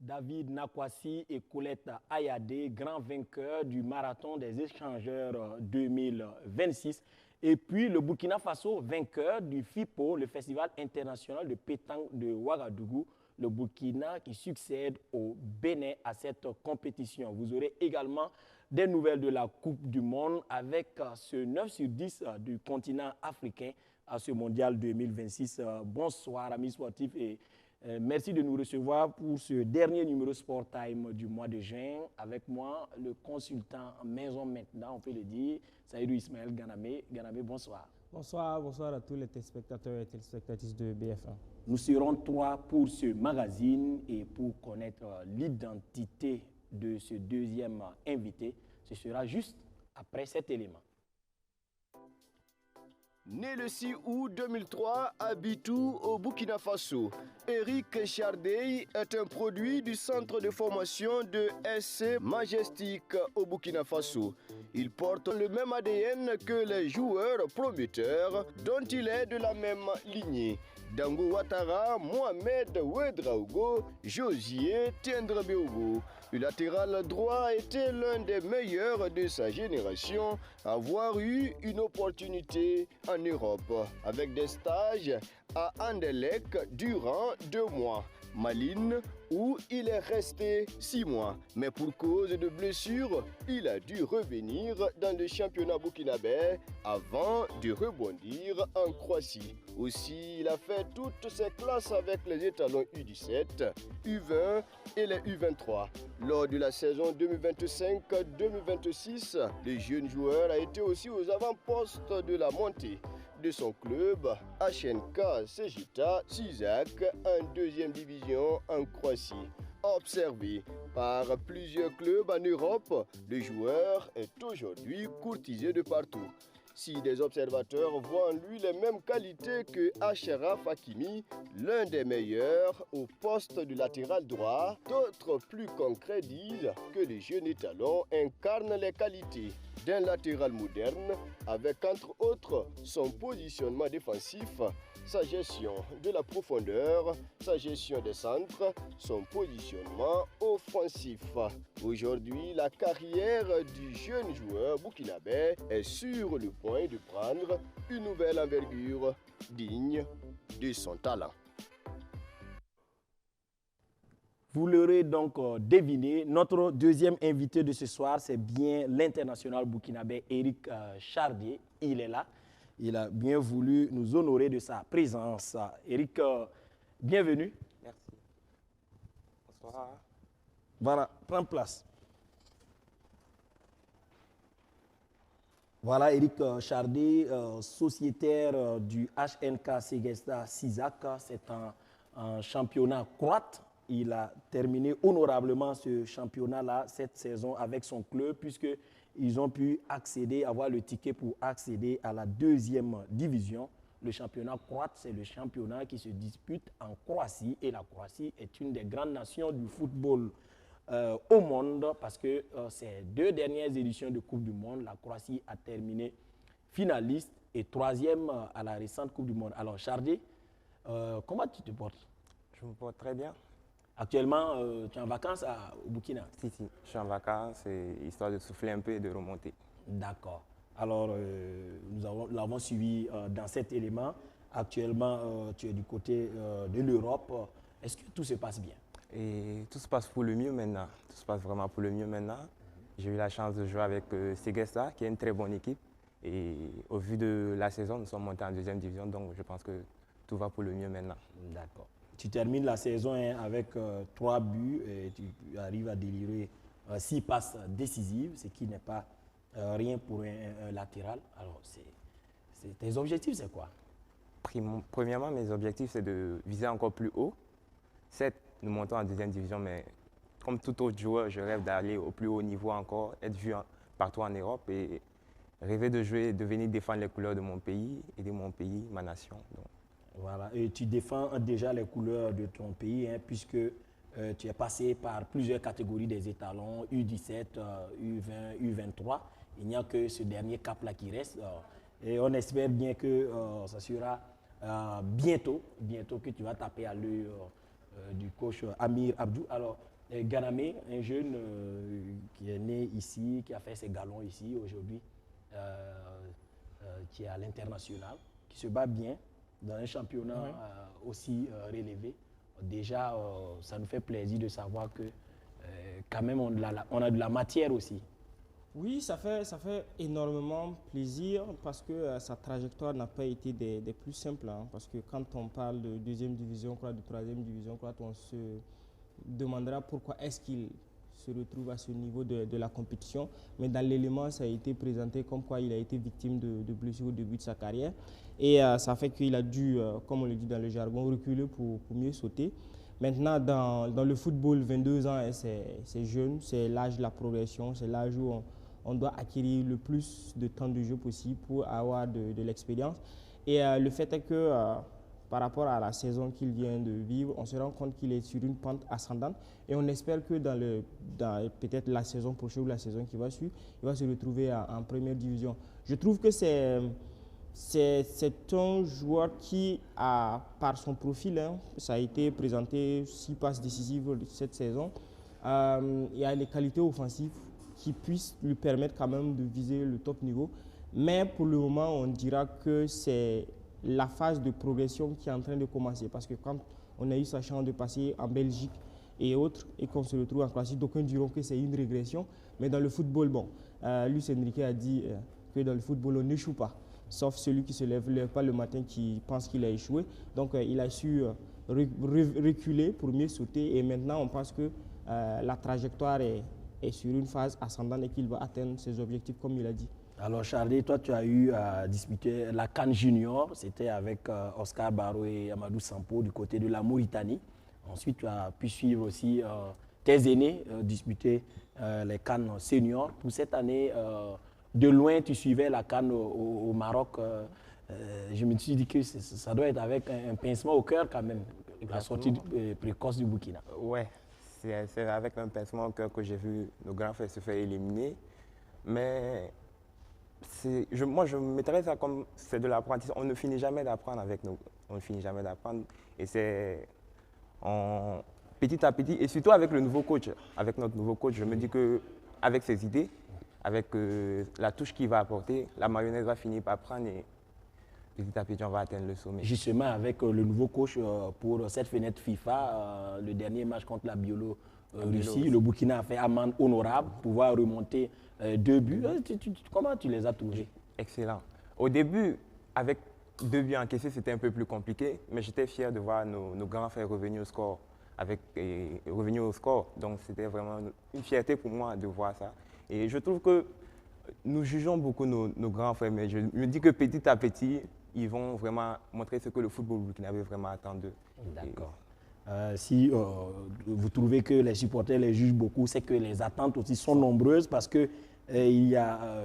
David Nakwasi et Colette Ayade, grands vainqueurs du marathon des échangeurs 2026. Et puis le Burkina Faso, vainqueur du FIPO, le Festival international de pétanque de Ouagadougou, le Burkina qui succède au Bénin à cette compétition. Vous aurez également des nouvelles de la Coupe du Monde avec ce 9 sur 10 du continent africain à ce mondial 2026. Bonsoir amis sportifs et merci de nous recevoir pour ce dernier numéro Sport Time du mois de juin. Avec moi, le consultant maison maintenant, on peut le dire, Saïdou Ismaël Ganamé. Ganamé, bonsoir. Bonsoir, bonsoir à tous les téléspectateurs et téléspectatrices de BF1. Nous serons trois pour ce magazine et pour connaître l'identité de ce deuxième invité. Ce sera juste après cet élément. Né le 6 août 2003 à Bitou, au Burkina Faso, Eric Chardey est un produit du centre de formation de SC Majestic au Burkina Faso. Il porte le même ADN que les joueurs prometteurs dont il est de la même lignée. Dango Ouattara, Mohamed Ouedraogo, Josier Tiendrebeogo. Le latéral droit était l'un des meilleurs de sa génération à avoir eu une opportunité en Europe avec des stages à Anderlecht durant 2 mois. Malines où il est resté 6 mois. Mais pour cause de blessure, il a dû revenir dans le championnat burkinabé avant de rebondir en Croatie. Aussi, il a fait toutes ses classes avec les étalons U17, U20 et les U23. Lors de la saison 2025-2026, le jeune joueur a été aussi aux avant-postes de la montée de son club HNK Sejita Sisak en 2e division en Croatie. Observé par plusieurs clubs en Europe, le joueur est aujourd'hui courtisé de partout. Si des observateurs voient en lui les mêmes qualités que Achraf Hakimi, l'un des meilleurs au poste de latéral droit, d'autres plus concrets disent que le jeune étalon incarne les qualités d'un latéral moderne avec entre autres son positionnement défensif, sa gestion de la profondeur, sa gestion des centres, son positionnement offensif. Aujourd'hui, la carrière du jeune joueur burkinabé est sur le point de prendre une nouvelle envergure digne de son talent. Vous l'aurez donc deviné, notre deuxième invité de ce soir, c'est bien l'international burkinabé Eric Chardey. Il est là. Il a bien voulu nous honorer de sa présence. Eric, bienvenue. Merci. Bonsoir. Voilà, prends place. Voilà, Eric Chardey, sociétaire du HNK Segesta Sisak. C'est un championnat croate. Il a terminé honorablement ce championnat-là, cette saison, avec son club, puisqu'ils ont pu accéder, avoir le ticket pour accéder à la 2e division. Le championnat croate, c'est le championnat qui se dispute en Croatie. Et la Croatie est une des grandes nations du football au monde, parce que ces 2 dernières éditions de Coupe du Monde, la Croatie a terminé finaliste et 3e à la récente Coupe du Monde. Alors, Chardey, comment tu te portes? Je me porte très bien. Actuellement, tu es en vacances au Burkina? Si, je suis en vacances, histoire de souffler un peu et de remonter. D'accord. Alors, nous l'avons suivi dans cet élément. Actuellement, tu es du côté de l'Europe. Est-ce que tout se passe bien? Et tout se passe pour le mieux maintenant. Tout se passe vraiment pour le mieux maintenant. J'ai eu la chance de jouer avec Segesta, qui est une très bonne équipe. Et au vu de la saison, nous sommes montés en 2e division, donc je pense que tout va pour le mieux maintenant. D'accord. Tu termines la saison avec 3 buts et tu arrives à délivrer 6 passes décisives, ce qui n'est pas rien pour un latéral. Alors, tes objectifs, c'est quoi? Premièrement, mes objectifs, c'est de viser encore plus haut. Certes, nous montons en 2e division, mais comme tout autre joueur, je rêve d'aller au plus haut niveau encore, être vu partout en Europe et rêver de jouer, de venir défendre les couleurs de mon pays, aider mon pays, ma nation. Donc. Voilà, et tu défends déjà les couleurs de ton pays, hein, puisque tu es passé par plusieurs catégories des étalons, U17, U20, U23. Il n'y a que ce dernier cap-là qui reste. Et on espère bien que ça sera bientôt que tu vas taper à l'œil du coach Amir Abdou. Alors, Ganamé, un jeune qui est né ici, qui a fait ses galons ici aujourd'hui, qui est à l'international, qui se bat bien dans un championnat aussi relevé. Déjà, ça nous fait plaisir de savoir que quand même on a de la matière aussi. Oui, ça fait énormément plaisir parce que sa trajectoire n'a pas été des plus simples. Hein, parce que quand on parle de deuxième division, de troisième division, on se demandera pourquoi est-ce qu'il se retrouve à ce niveau de la compétition. Mais dans l'élément, ça a été présenté comme quoi il a été victime de blessures au début de sa carrière. Et ça fait qu'il a dû, comme on le dit dans le jargon, reculer pour mieux sauter. Maintenant, dans le football, 22 ans, c'est jeune, c'est l'âge de la progression, c'est l'âge où on doit acquérir le plus de temps de jeu possible pour avoir de l'expérience. Et le fait est que par rapport à la saison qu'il vient de vivre, on se rend compte qu'il est sur une pente ascendante et on espère que dans peut-être la saison prochaine ou la saison qui va suivre, il va se retrouver en première division. Je trouve que c'est un joueur qui, par son profil, hein, ça a été présenté 6 passes décisives cette saison, il a les qualités offensives qui puissent lui permettre quand même de viser le top niveau. Mais pour le moment, on dira que c'est la phase de progression qui est en train de commencer. Parce que quand on a eu sa chance de passer en Belgique et autres, et qu'on se retrouve en Croatie, d'aucuns diront que c'est une régression. Mais dans le football, bon, Luis Enrique a dit que dans le football, on n'échoue pas. Sauf celui qui ne se lève pas le matin qui pense qu'il a échoué. Donc, il a su reculer pour mieux sauter. Et maintenant, on pense que la trajectoire est sur une phase ascendante et qu'il va atteindre ses objectifs, comme il a dit. Alors, Charlie, toi, tu as eu à disputer la CAN Junior. C'était avec Oscar Barrow et Amadou Sampo du côté de la Mauritanie. Ensuite, tu as pu suivre aussi tes aînés disputer les CAN Seniors. Pour cette année, de loin, tu suivais la CAN au Maroc. Je me suis dit que ça doit être avec un pincement au cœur quand même, la sortie précoce du Burkina. Ouais, c'est avec un pincement au cœur que j'ai vu nos grands frères se faire éliminer. Mais moi, je mettrais ça comme c'est de l'apprentissage. On ne finit jamais d'apprendre avec nous. On ne finit jamais d'apprendre. Et c'est petit à petit, et surtout avec le nouveau coach. Avec notre nouveau coach, je me dis qu'avec ses idées, avec la touche qu'il va apporter, la mayonnaise va finir par prendre et petit à petit, on va atteindre le sommet. Justement, avec le nouveau coach pour cette fenêtre FIFA, le dernier match contre la Biélorussie, le Burkina a fait amende honorable pour pouvoir remonter 2 buts. Comment tu les as trouvés? Excellent. Au début, avec 2 buts encaissés, c'était un peu plus compliqué, mais j'étais fier de voir nos grands frères revenir au score. Donc, c'était vraiment une fierté pour moi de voir ça. Et je trouve que nous jugeons beaucoup nos grands frères, mais je me dis que petit à petit, ils vont vraiment montrer ce que le football burkinabé vraiment attend d'eux. D'accord. Si vous trouvez que les supporters les jugent beaucoup, c'est que les attentes aussi sont nombreuses parce que il y a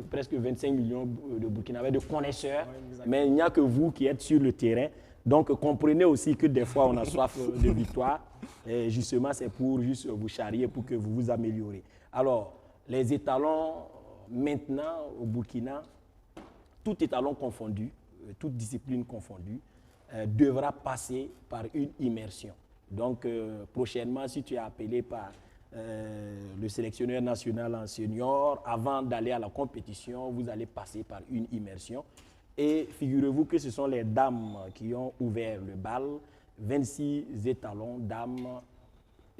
presque 25 millions de Burkinabés, de connaisseurs, mais il n'y a que vous qui êtes sur le terrain. Donc comprenez aussi que des fois on a soif de victoire. Et justement, c'est pour juste vous charrier, pour que vous vous améliorez. Alors, les étalons, maintenant au Burkina, tout étalon confondu, toute discipline confondue, devra passer par une immersion. Donc, prochainement, si tu es appelé par le sélectionneur national en senior, avant d'aller à la compétition, vous allez passer par une immersion. Et figurez-vous que ce sont les dames qui ont ouvert le bal, 26 étalons, dames,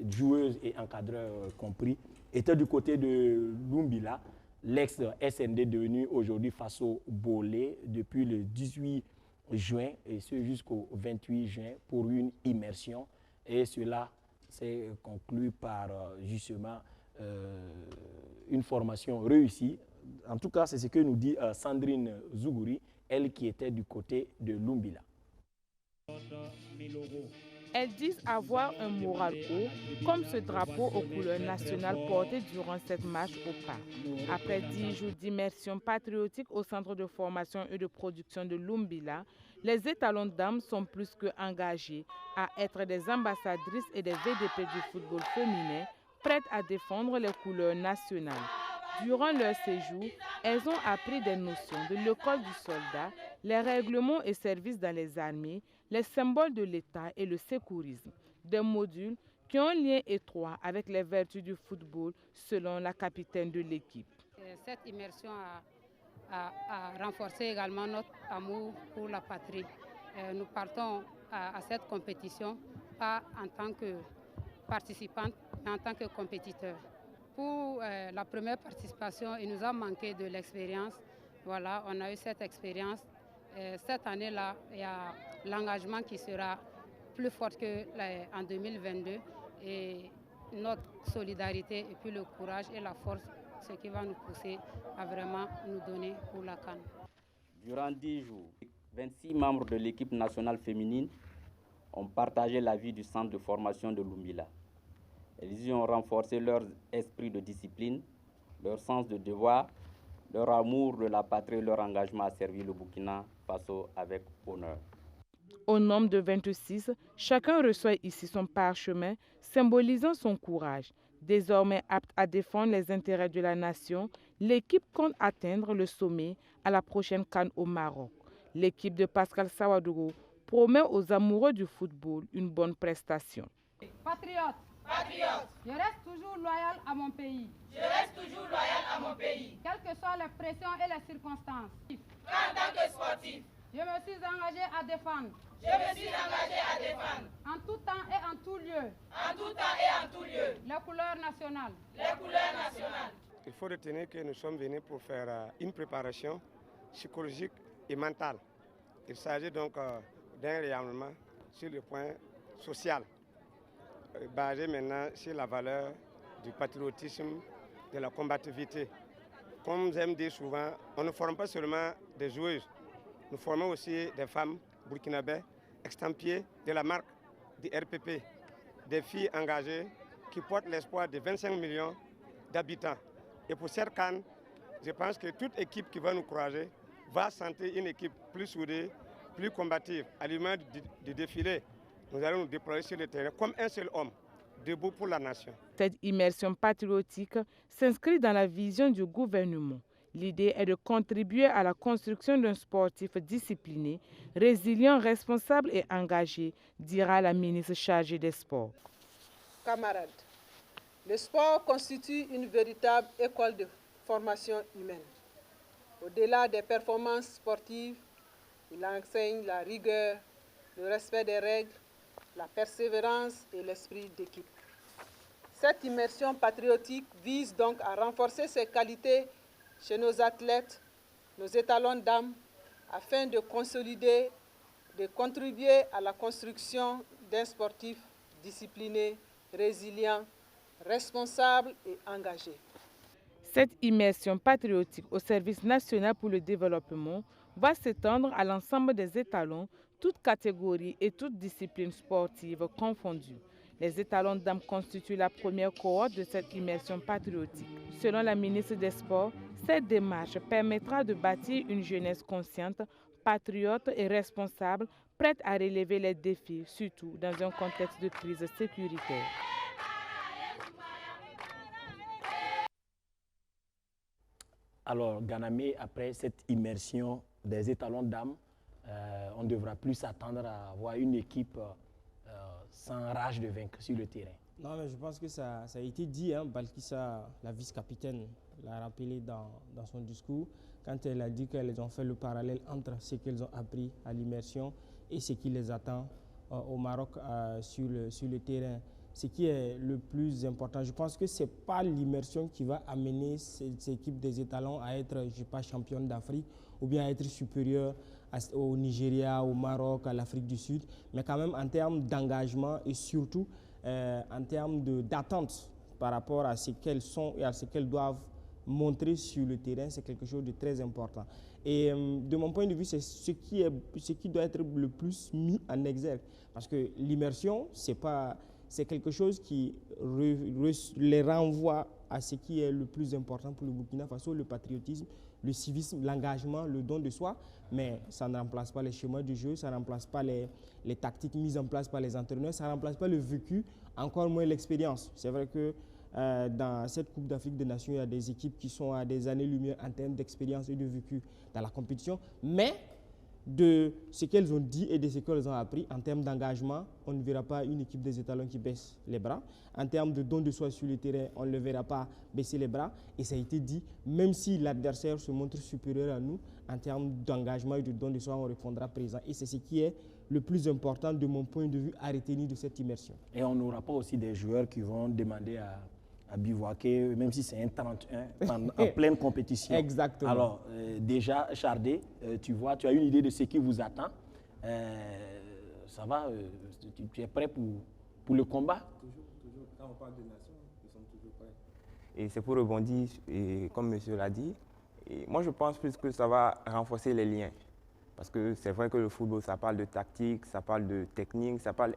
joueuses et encadreurs compris, étaient du côté de Lumbila, l'ex-SND devenu aujourd'hui Faso Bolé, depuis le 18 juin et ce jusqu'au 28 juin pour une immersion. Et cela s'est conclu par justement une formation réussie. En tout cas, c'est ce que nous dit Sandrine Zougouri, elle qui était du côté de Lumbila. Elles disent avoir un moral haut, comme ce drapeau aux couleurs nationales porté durant cette marche au pas. Après 10 jours d'immersion patriotique au centre de formation et de production de Lumbila, les étalons dames sont plus qu'engagés à être des ambassadrices et des VDP du football féminin, prêtes à défendre les couleurs nationales. Durant leur séjour, elles ont appris des notions de l'école du soldat, les règlements et services dans les armées, les symboles de l'État et le secourisme, des modules qui ont un lien étroit avec les vertus du football, selon la capitaine de l'équipe. Cette immersion a renforcé également notre amour pour la patrie. Nous partons à cette compétition pas en tant que participante, mais en tant que compétiteur. Pour la première participation, il nous a manqué de l'expérience. Voilà, on a eu cette expérience. Cette année-là, il y a l'engagement qui sera plus fort qu'en 2022 et notre solidarité et puis le courage et la force, ce qui va nous pousser à vraiment nous donner pour la CAN. Durant 10 jours, 26 membres de l'équipe nationale féminine ont partagé la vie du centre de formation de Lumbila. Elles y ont renforcé leur esprit de discipline, leur sens de devoir, leur amour de la patrie et leur engagement à servir le Burkina Faso avec honneur. Au nombre de 26, chacun reçoit ici son parchemin symbolisant son courage. Désormais apte à défendre les intérêts de la nation, l'équipe compte atteindre le sommet à la prochaine CAN au Maroc. L'équipe de Pascal Sawadougou promet aux amoureux du football une bonne prestation. Patriote, patriote, je reste toujours loyal à mon pays. Je reste toujours loyal à mon pays. Quelles que soient les pressions et les circonstances. En tant que sportif, je me suis engagé à défendre. Je me suis engagé à défendre. En tout temps et en tout lieu. En tout temps et en tout lieu. Les couleurs nationales. Les couleurs nationales. Il faut retenir que nous sommes venus pour faire une préparation psychologique et mentale. Il s'agit donc d'un rayonnement sur le point social, basé maintenant sur la valeur du patriotisme, de la combativité. Comme j'aime dire souvent, on ne forme pas seulement des joueuses, nous formons aussi des femmes burkinabés extempiées de la marque du RPP, des filles engagées qui portent l'espoir de 25 millions d'habitants. Et pour cette CAN, je pense que toute équipe qui va nous croiser va sentir une équipe plus soudée, plus combative. À l'image du défilé, nous allons nous déployer sur le terrain comme un seul homme, debout pour la nation. Cette immersion patriotique s'inscrit dans la vision du gouvernement. L'idée est de contribuer à la construction d'un sportif discipliné, résilient, responsable et engagé, dira la ministre chargée des Sports. Camarades, le sport constitue une véritable école de formation humaine. Au-delà des performances sportives, il enseigne la rigueur, le respect des règles, la persévérance et l'esprit d'équipe. Cette immersion patriotique vise donc à renforcer ces qualités chez nos athlètes, nos étalons d'âme, afin de consolider, de contribuer à la construction d'un sportif discipliné, résilient, responsable et engagé. Cette immersion patriotique au service national pour le développement va s'étendre à l'ensemble des étalons, toutes catégories et toutes disciplines sportives confondues. Les étalons d'âme constituent la première cohorte de cette immersion patriotique. Selon la ministre des Sports, cette démarche permettra de bâtir une jeunesse consciente, patriote et responsable, prête à relever les défis, surtout dans un contexte de crise sécuritaire. Alors, Ganamé, après cette immersion des étalons d'âme, on ne devra plus s'attendre à avoir une équipe sans rage de vaincre sur le terrain. Non, mais je pense que ça a été dit. Balkissa, la vice-capitaine, l'a rappelé dans son discours, quand elle a dit qu'elles ont fait le parallèle entre ce qu'elles ont appris à l'immersion et ce qui les attend au Maroc sur le terrain. Ce qui est le plus important, je pense que ce n'est pas l'immersion qui va amener cette équipe des étalons à être, je sais pas, championne d'Afrique ou bien à être supérieure au Nigeria, au Maroc, à l'Afrique du Sud, mais quand même en termes d'engagement et surtout en termes d'attente par rapport à ce qu'elles sont et à ce qu'elles doivent montrer sur le terrain, c'est quelque chose de très important. Et de mon point de vue, c'est ce qui doit être le plus mis en exergue. Parce que l'immersion, c'est quelque chose qui les renvoie à ce qui est le plus important pour le Burkina Faso, le patriotisme, le civisme, l'engagement, le don de soi, mais ça ne remplace pas les schémas du jeu, ça ne remplace pas les tactiques mises en place par les entraîneurs, ça ne remplace pas le vécu, encore moins l'expérience. C'est vrai que dans cette Coupe d'Afrique des Nations, il y a des équipes qui sont à des années-lumière en termes d'expérience et de vécu dans la compétition, mais de ce qu'elles ont dit et de ce qu'elles ont appris. En termes d'engagement, on ne verra pas une équipe des étalons qui baisse les bras. En termes de don de soi sur le terrain, on ne le verra pas baisser les bras. Et ça a été dit, même si l'adversaire se montre supérieur à nous, en termes d'engagement et de don de soi, on répondra présent. Et c'est ce qui est le plus important de mon point de vue à retenir de cette immersion. Et on n'aura pas aussi des joueurs qui vont demander à bivouaquer, même si c'est un 31 en pleine compétition. Exactement. Alors, déjà, Chardé, tu vois, tu as une idée de ce qui vous attend. Ça va, tu es prêt pour le combat? Toujours. Quand on parle de nation, nous sommes toujours prêts. Et c'est pour rebondir, et comme monsieur l'a dit, et moi je pense plus que ça va renforcer les liens. Parce que c'est vrai que le football, ça parle de tactique, ça parle de technique, ça parle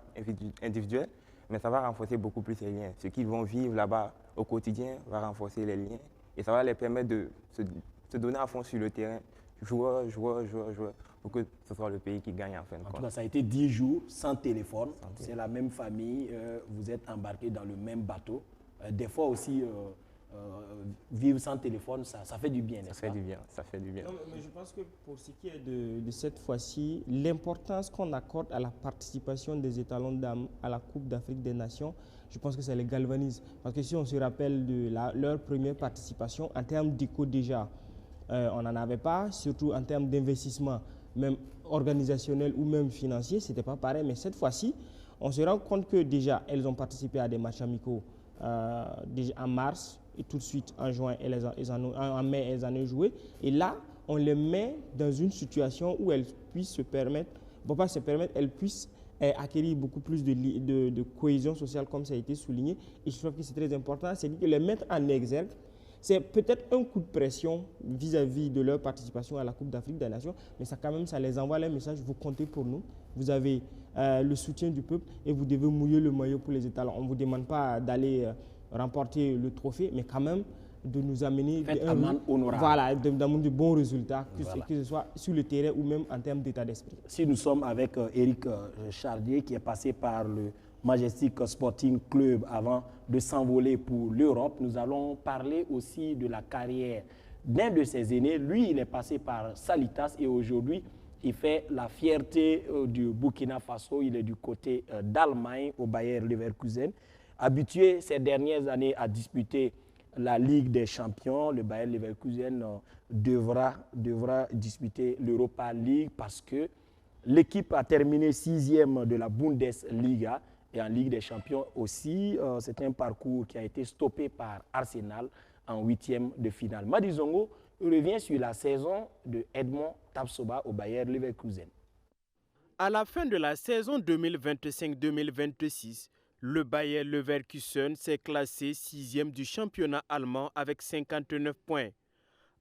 individuel, mais ça va renforcer beaucoup plus les liens. Ce qu'ils vont vivre là-bas au quotidien va renforcer les liens et ça va les permettre de se donner à fond sur le terrain, joueur, pour que ce soit le pays qui gagne en fin de compte. En tout cas, ça a été 10 jours sans téléphone. C'est la même famille, vous êtes embarqués dans le même bateau. Des fois aussi, vivre sans téléphone, ça fait du bien, n'est-ce pas? Ça fait du bien. Non, mais je pense que pour ce qui est de cette fois-ci, l'importance qu'on accorde à la participation des étalons d'âme à la Coupe d'Afrique des Nations, je pense que ça les galvanise. Parce que si on se rappelle de leur première participation, en termes d'écho déjà, on n'en avait pas, surtout en termes d'investissement, même organisationnel ou même financier, ce n'était pas pareil. Mais cette fois-ci, on se rend compte que déjà, elles ont participé à des matchs amicaux déjà en mars, et tout de suite en juin, en mai, elles en ont joué. Et là, on les met dans une situation où elles puissent se permettre, elles puissent acquérir beaucoup plus de cohésion sociale, comme ça a été souligné. Et je trouve que c'est très important, c'est de les mettre en exergue. C'est peut-être un coup de pression vis-à-vis de leur participation à la Coupe d'Afrique des Nations, mais ça quand même, ça les envoie un message, vous comptez pour nous, vous avez le soutien du peuple et vous devez mouiller le maillot pour les étalons. On ne vous demande pas d'aller remporter le trophée, mais quand même de nous amener de bons résultats, que ce soit sur le terrain ou même en termes d'état d'esprit. Si nous sommes avec Éric Chardier, qui est passé par le Majestic Sporting Club avant de s'envoler pour l'Europe, nous allons parler aussi de la carrière d'un de ses aînés. Lui, il est passé par Salitas et aujourd'hui, il fait la fierté du Burkina Faso. Il est du côté d'Allemagne, au Bayer Leverkusen. Habitué ces dernières années à disputer la Ligue des Champions, le Bayer Leverkusen devra disputer l'Europa League parce que l'équipe a terminé 6e de la Bundesliga et en Ligue des Champions aussi. C'est un parcours qui a été stoppé par Arsenal en 8e de finale. Madi Zongo revient sur la saison de Edmond Tapsoba au Bayer Leverkusen. À la fin de la saison 2025-2026, le Bayer Leverkusen s'est classé 6e du championnat allemand avec 59 points.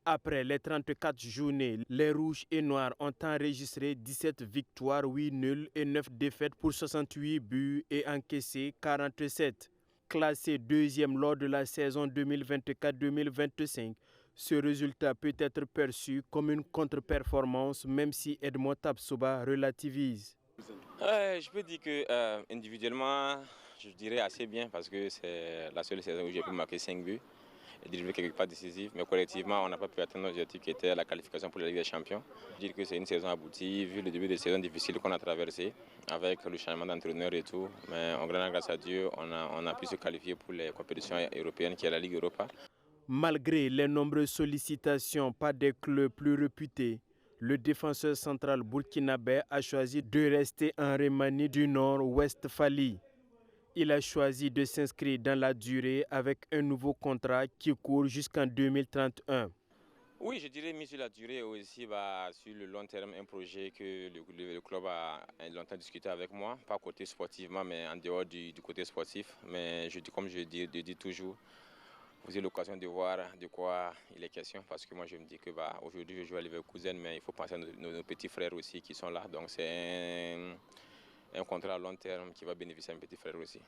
Après les 34 journées, les Rouges et Noirs ont enregistré 17 victoires, 8 nuls et 9 défaites pour 68 buts et encaissé 47. Classé 2e lors de la saison 2024-2025, ce résultat peut être perçu comme une contre-performance, même si Edmond Tapsoba relativise. Je peux dire que individuellement, je dirais assez bien parce que c'est la seule saison où j'ai pu marquer 5 buts et dribbler quelque part décisif. Mais collectivement, on n'a pas pu atteindre notre objectif qui était la qualification pour la Ligue des Champions. Je dirais que c'est une saison aboutie, vu le début de saison difficile qu'on a traversé avec le changement d'entraîneur et tout. Mais en grande grâce à Dieu, on a pu se qualifier pour les compétitions européennes qui est la Ligue Europa. Malgré les nombreuses sollicitations par des clubs plus réputés, le défenseur central burkinabé a choisi de rester en Rhénanie du Nord-Westphalie. Il a choisi de s'inscrire dans la durée avec un nouveau contrat qui court jusqu'en 2031. Oui, je dirais mis sur la durée aussi sur le long terme, un projet que le club a longtemps discuté avec moi, pas côté sportivement, mais en dehors du côté sportif. Mais comme je dis toujours, vous avez l'occasion de voir de quoi il est question, parce que moi je me dis que aujourd'hui je joue à Leverkusen, mais il faut penser à nos petits frères aussi qui sont là. Donc c'est un contrat à long terme qui va bénéficier à mes petits frères aussi.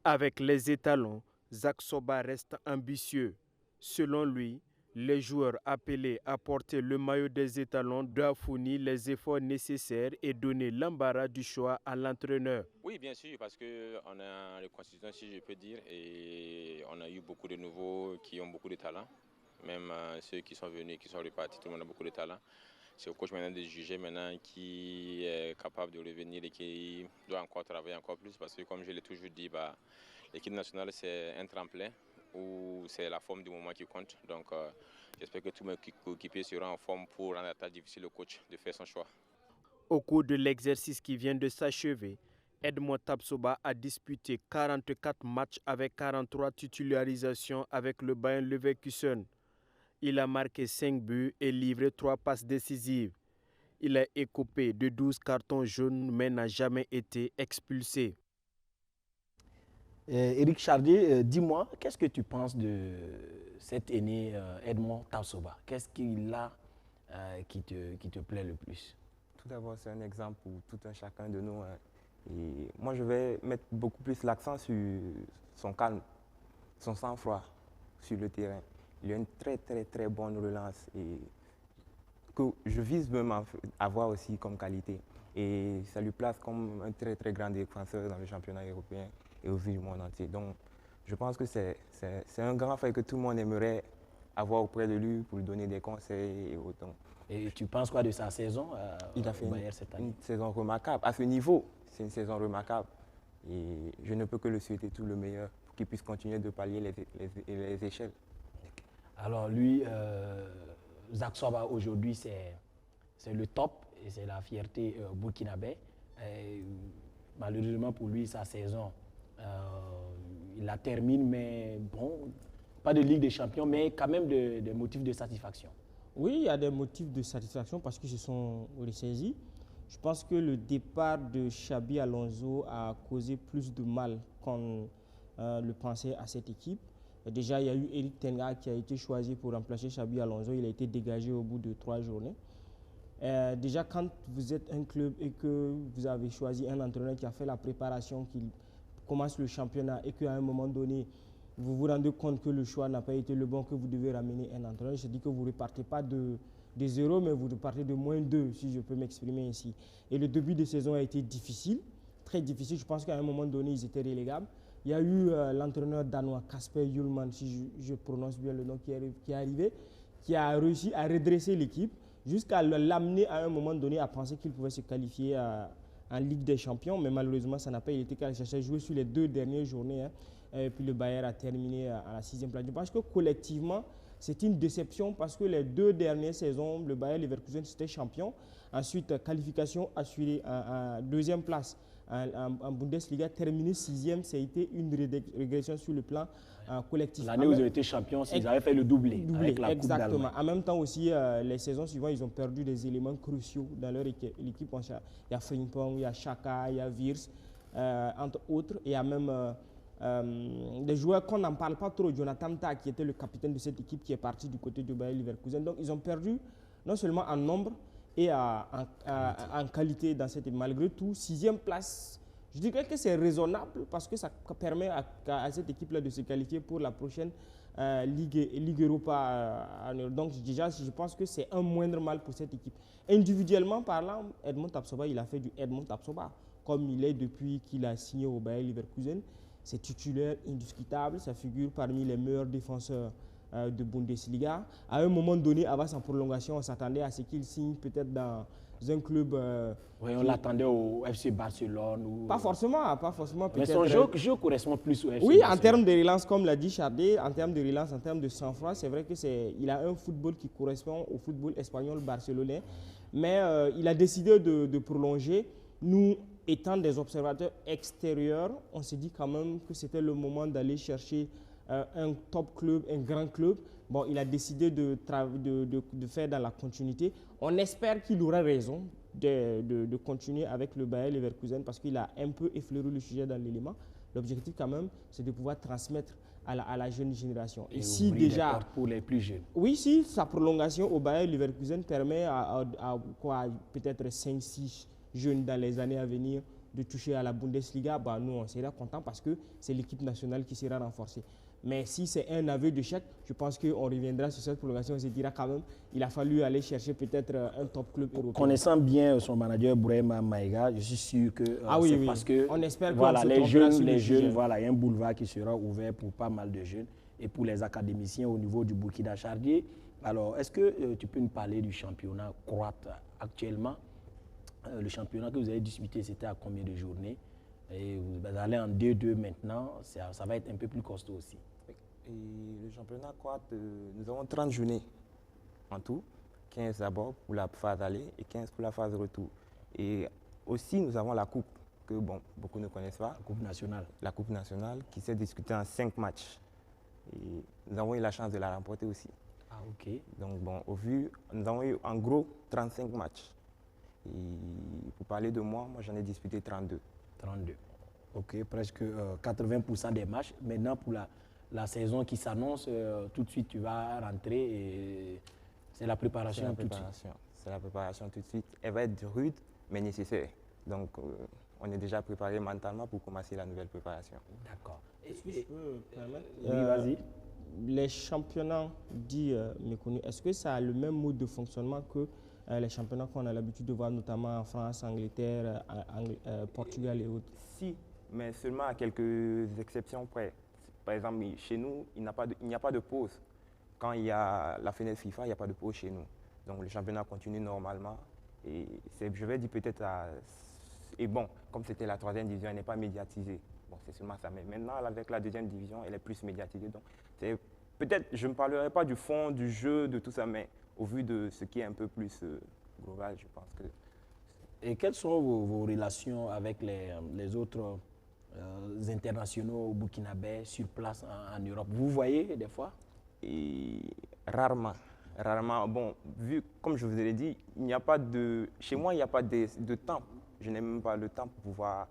Avec les étalons, Zak Soba reste ambitieux. Selon lui, les joueurs appelés à porter le maillot des étalons doivent fournir les efforts nécessaires et donner l'embarras du choix à l'entraîneur. Oui, bien sûr, parce qu'on a les constituants, si je peux dire, et on a eu beaucoup de nouveaux qui ont beaucoup de talent. Même ceux qui sont venus, qui sont repartis, tout le monde a beaucoup de talent. c'est au coach maintenant de juger maintenant qui est capable de revenir et qui doit encore travailler encore plus. Parce que comme je l'ai toujours dit, l'équipe nationale c'est un tremplin où c'est la forme du moment qui compte. Donc j'espère que tous mes coéquipiers seront en forme pour rendre la tâche difficile au coach de faire son choix. Au cours de l'exercice qui vient de s'achever, Edmond Tapsoba a disputé 44 matchs avec 43 titularisations avec le Bayer Leverkusen. Il a marqué 5 buts et livré 3 passes décisives. Il a écopé de 12 cartons jaunes mais n'a jamais été expulsé. Éric Chardier, dis-moi, qu'est-ce que tu penses de cet aîné Edmond Tapsoba? Qu'est-ce qu'il a qui te plaît le plus? Tout d'abord, c'est un exemple pour tout un chacun de nous. Et moi, je vais mettre beaucoup plus l'accent sur son calme, son sang-froid sur le terrain. Il a une très bonne relance et que je vise même à avoir aussi comme qualité. Et ça lui place comme un très grand défenseur dans le championnat européen et aussi du monde entier. Donc, je pense que c'est un grand frère que tout le monde aimerait avoir auprès de lui pour lui donner des conseils et autant. Et tu penses quoi de sa saison Il a fait cette année? Une saison remarquable. À ce niveau, c'est une saison remarquable. Et je ne peux que le souhaiter tout le meilleur pour qu'il puisse continuer de pallier les échelles. Alors lui, Zak Soba aujourd'hui, c'est le top et c'est la fierté burkinabé. Malheureusement pour lui, sa saison, il la termine, mais bon, pas de Ligue des Champions, mais quand même des motifs de satisfaction. Oui, il y a des motifs de satisfaction parce qu'ils se sont ressaisis. Je pense que le départ de Xabi Alonso a causé plus de mal qu'on le pensait à cette équipe. Déjà, il y a eu Eric Ten Hag qui a été choisi pour remplacer Xabi Alonso. Il a été dégagé au bout de 3 journées. Déjà, quand vous êtes un club et que vous avez choisi un entraîneur qui a fait la préparation, qui commence le championnat et qu'à un moment donné, vous vous rendez compte que le choix n'a pas été le bon, que vous devez ramener un entraîneur, je dis que vous ne repartez pas de 0, mais vous repartez de -2, si je peux m'exprimer ainsi. Et le début de saison a été difficile, très difficile. Je pense qu'à un moment donné, ils étaient relégables. Il y a eu l'entraîneur danois Kasper Hjulmand, si je prononce bien le nom, qui est arrivé, qui a réussi à redresser l'équipe jusqu'à l'amener à un moment donné à penser qu'il pouvait se qualifier en Ligue des Champions. Mais malheureusement, ça n'a pas été le cas. Il cherchait à jouer sur les 2 dernières journées. Et puis le Bayern a terminé à la 6e place. Je pense que collectivement, c'est une déception parce que les 2 dernières saisons, le Bayer Leverkusen c'était champion. Ensuite, qualification assurée en 2e place en Bundesliga, terminé 6e, ça a été une régression sur le plan collectif. L'année où ils ont été champions, ils avaient fait le doublé avec la Coupe d'Allemagne. En même temps aussi, les saisons suivantes, ils ont perdu des éléments cruciaux dans leur équipe. Il y a Frimpong, il y a Xhaka, il y a Wirtz, entre autres. Il y a même des joueurs qu'on n'en parle pas trop. Jonathan Tah, qui était le capitaine de cette équipe, qui est parti du côté de Bayer Leverkusen. Donc, ils ont perdu non seulement en nombre, et en qualité dans cette équipe. Malgré tout, 6e place, je dirais que c'est raisonnable parce que ça permet à cette équipe-là de se qualifier pour la prochaine Ligue Europa. Donc déjà, je pense que c'est un moindre mal pour cette équipe. Individuellement parlant, Edmond Tapsoba, il a fait du Edmond Tapsoba, comme il est depuis qu'il a signé au Bayer Leverkusen. C'est titulaire indiscutable, ça figure parmi les meilleurs défenseurs de Bundesliga. À un moment donné, avant sa prolongation, on s'attendait à ce qu'il signe peut-être dans un club... oui, on l'attendait au FC Barcelone. Ou... Pas forcément mais son jeu correspond plus au FC Oui, Barcelone. En termes de relance, comme l'a dit Chardet, en termes de relance, en termes de sang-froid, c'est vrai qu'il a un football qui correspond au football espagnol barcelonais. Mais il a décidé de prolonger. Nous, étant des observateurs extérieurs, on s'est dit quand même que c'était le moment d'aller chercher un top club, un grand club. Bon, il a décidé de faire dans la continuité. On espère qu'il aura raison de continuer avec le Bayer Leverkusen parce qu'il a un peu effleuré le sujet dans l'élément. L'objectif quand même, c'est de pouvoir transmettre à la jeune génération. Et si déjà pour les plus jeunes. Oui, si sa prolongation au Bayer Leverkusen permet à peut-être 5-6 jeunes dans les années à venir de toucher à la Bundesliga, bah, nous on sera contents parce que c'est l'équipe nationale qui sera renforcée. Mais si c'est un aveu de chèque, je pense qu'on reviendra sur cette prolongation. On se dira quand même il a fallu aller chercher peut-être un top club européen. Connaissant bien son manager Bourema Maïga, je suis sûr que c'est parce que on espère voilà, les jeunes, voilà, il y a un boulevard qui sera ouvert pour pas mal de jeunes et pour les académiciens au niveau du Burkina Chardier. Alors, est-ce que tu peux nous parler du championnat croate actuellement? Le championnat que vous avez disputé, c'était à combien de journées? Et vous allez en 2-2 maintenant, ça va être un peu plus costaud aussi. Et le championnat croate, nous avons 30 journées en tout, 15 d'abord pour la phase aller et 15 pour la phase retour. Et aussi, nous avons la coupe, que bon, beaucoup ne connaissent pas. La coupe nationale. La coupe nationale qui s'est disputée en 5 matchs. Et nous avons eu la chance de la remporter aussi. Ah, ok. Donc bon, nous avons eu en gros 35 matchs. Et pour parler de moi j'en ai disputé 32. 32. Ok, presque 80% des matchs. Maintenant, pour la saison qui s'annonce, tout de suite, tu vas rentrer et c'est la préparation tout de suite. C'est la préparation tout de suite. Elle va être rude, mais nécessaire. Donc, on est déjà préparé mentalement pour commencer la nouvelle préparation. D'accord. Est-ce que je peux permettre? Oui, vas-y. Les championnats dits méconnus, est-ce que ça a le même mode de fonctionnement que les championnats qu'on a l'habitude de voir, notamment en France, Angleterre, Portugal et autres? Si, mais seulement à quelques exceptions près. Par exemple, chez nous, il n'y a pas de pause. Quand il y a la fenêtre FIFA, il n'y a pas de pause chez nous. Donc le championnat continue normalement. Et je vais dire peut-être Et bon, comme c'était la 3e division, elle n'est pas médiatisée. Bon, c'est seulement ça. Mais maintenant, avec la 2e division, elle est plus médiatisée. Donc peut-être, je ne parlerai pas du fond, du jeu, de tout ça, mais au vu de ce qui est un peu plus global, je pense que... Et quelles sont vos relations avec les autres internationaux burkinabés sur place en Europe? Vous voyez des fois? Et rarement. Bon, vu, comme je vous l'ai dit, chez moi, il n'y a pas de temps. Je n'ai même pas le temps pour pouvoir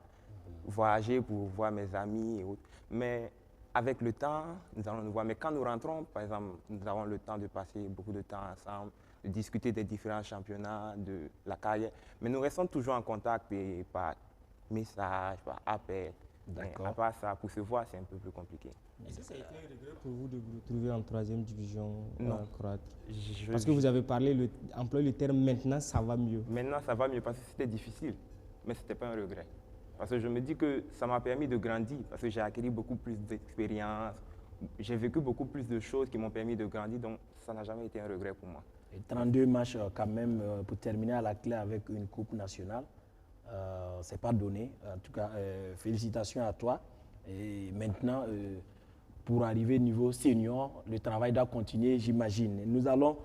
voyager, pour voir mes amis et autres. Mais avec le temps, nous allons nous voir. Mais quand nous rentrons, par exemple, nous avons le temps de passer beaucoup de temps ensemble, de discuter des différents championnats, de la carrière. Mais nous restons toujours en contact et par message, par appel. À part ça, pour se voir, c'est un peu plus compliqué. Est-ce que ça a été un regret pour vous de vous retrouver en 3e division croate? Non. Parce que vous avez employé le terme « maintenant, ça va mieux ». Maintenant, ça va mieux parce que c'était difficile, mais ce n'était pas un regret. Parce que je me dis que ça m'a permis de grandir, parce que j'ai acquis beaucoup plus d'expérience, j'ai vécu beaucoup plus de choses qui m'ont permis de grandir, donc ça n'a jamais été un regret pour moi. Et 32 matchs quand même pour terminer à la clé avec une coupe nationale. C'est pas donné. En tout cas, félicitations à toi. Et maintenant, pour arriver au niveau senior, le travail doit continuer, j'imagine. Nous allons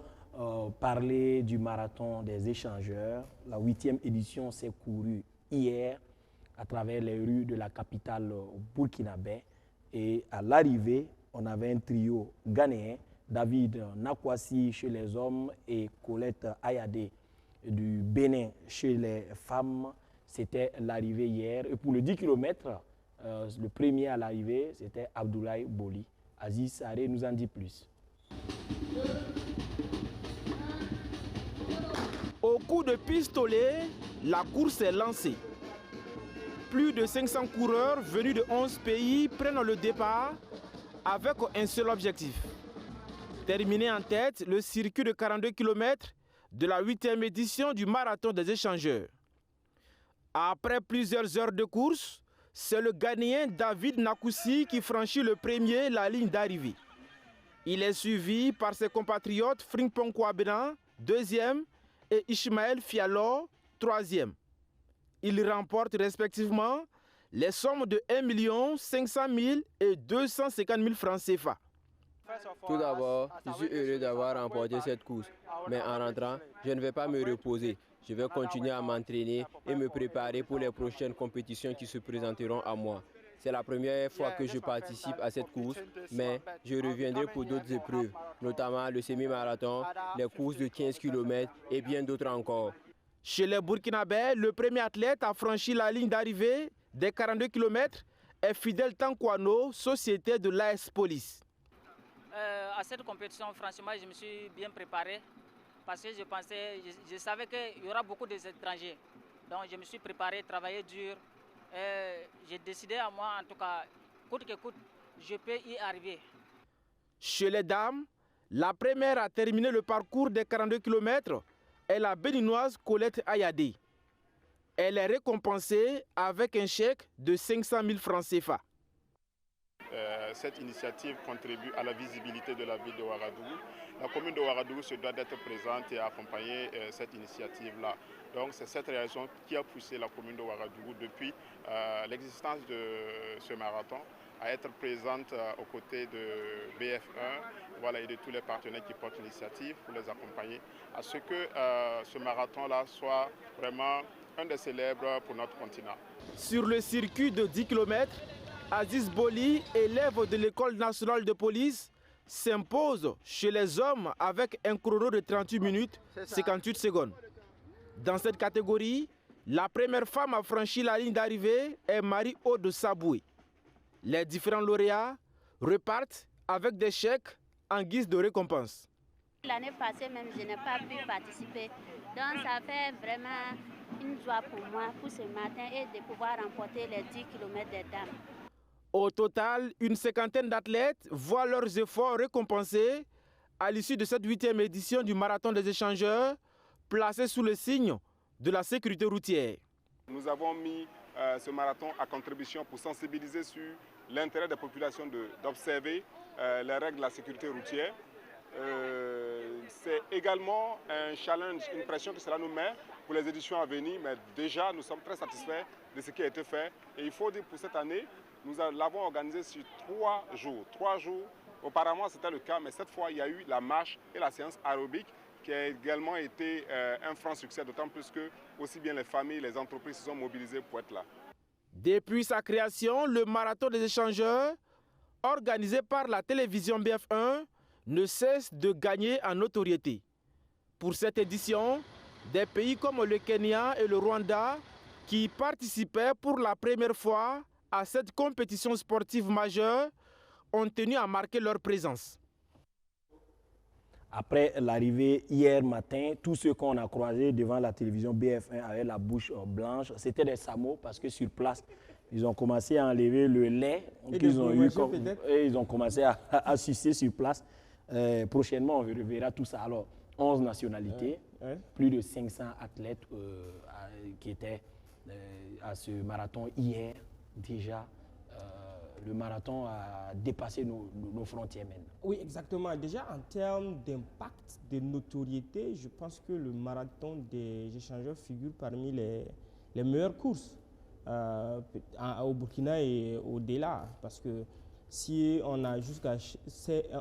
parler du marathon des échangeurs. La 8e édition s'est courue hier à travers les rues de la capitale burkinabé. Et à l'arrivée, on avait un trio ghanéen, David Nakwasi chez les hommes et Colette Ayadé du Bénin chez les femmes. C'était l'arrivée hier. Et pour le 10 km, le premier à l'arrivée, c'était Abdoulaye Boli. Aziz Saré nous en dit plus. Au coup de pistolet, la course est lancée. Plus de 500 coureurs venus de 11 pays prennent le départ avec un seul objectif. Terminer en tête le circuit de 42 km de la 8e édition du marathon des échangeurs. Après plusieurs heures de course, c'est le Ghanéen David Nakwasi qui franchit le premier la ligne d'arrivée. Il est suivi par ses compatriotes Frimpong Kwabena, 2e, et Ismaël Fialo, 3e. Ils remportent respectivement les sommes de 1 500 000 et 250 000 francs CFA. Tout d'abord, je suis heureux d'avoir remporté cette course. Mais en rentrant, je ne vais pas me reposer. Je vais continuer à m'entraîner et me préparer pour les prochaines compétitions qui se présenteront à moi. C'est la première fois que je participe à cette course, mais je reviendrai pour d'autres épreuves, notamment le semi-marathon, les courses de 15 km et bien d'autres encore. Chez les Burkinabés, le premier athlète a franchi la ligne d'arrivée des 42 km est Fidel Tankwano, société de l'AS Police. À cette compétition, franchement, je me suis bien préparé parce que je savais qu'il y aura beaucoup d'étrangers. Donc je me suis préparé, travaillé dur. J'ai décidé à moi, en tout cas, coûte que coûte, je peux y arriver. Chez les dames, la première à terminer le parcours des 42 km est la béninoise Colette Ayadé. Elle est récompensée avec un chèque de 500 000 francs CFA. cette initiative contribue à la visibilité de la ville de Ouagadougou. La commune de Ouagadougou se doit d'être présente et accompagner cette initiative-là. Donc c'est cette raison qui a poussé la commune de Ouagadougou depuis l'existence de ce marathon à être présente aux côtés de BF1 voilà, et de tous les partenaires qui portent l'initiative pour les accompagner à ce que ce marathon-là soit vraiment un des célèbres pour notre continent. Sur le circuit de 10 km, Aziz Boli, élève de l'École nationale de police, s'impose chez les hommes avec un chrono de 38 minutes 58 secondes. Dans cette catégorie, la première femme à franchir la ligne d'arrivée est Marie-Aude Saboué. Les différents lauréats repartent avec des chèques en guise de récompense. L'année passée même, je n'ai pas pu participer. Donc ça fait vraiment une joie pour moi pour ce matin et de pouvoir remporter les 10 km des dames. Au total, une cinquantaine d'athlètes voient leurs efforts récompensés à l'issue de cette 8e édition du Marathon des échangeurs, placé sous le signe de la sécurité routière. Nous avons mis ce marathon à contribution pour sensibiliser sur l'intérêt des populations d'observer les règles de la sécurité routière. C'est également un challenge, une pression que cela nous met pour les éditions à venir, mais déjà nous sommes très satisfaits de ce qui a été fait. Et il faut dire pour cette année, nous l'avons organisé sur 3 jours. 3 jours, auparavant c'était le cas, mais cette fois il y a eu la marche et la séance aérobique qui a également été un franc succès, d'autant plus que aussi bien les familles, les entreprises se sont mobilisées pour être là. Depuis sa création, le Marathon des échangeurs, organisé par la télévision BF1, ne cesse de gagner en notoriété. Pour cette édition, des pays comme le Kenya et le Rwanda, qui participaient pour la première fois à cette compétition sportive majeure, ont tenu à marquer leur présence. Après l'arrivée hier matin, tous ceux qu'on a croisés devant la télévision BF1 avec la bouche blanche, c'était des Samo parce que sur place, ils ont commencé à enlever le lait qu'ils ont eu et ils ont commencé à sucer sur place. Prochainement, on reverra tout ça. Alors, 11 nationalités, plus de 500 athlètes qui étaient à ce marathon hier déjà. Le marathon a dépassé nos frontières maintenant. Oui, exactement. Déjà, en termes d'impact, de notoriété, je pense que le marathon des échangeurs figure parmi les meilleures courses au Burkina et au-delà. Parce que si on a jusqu'à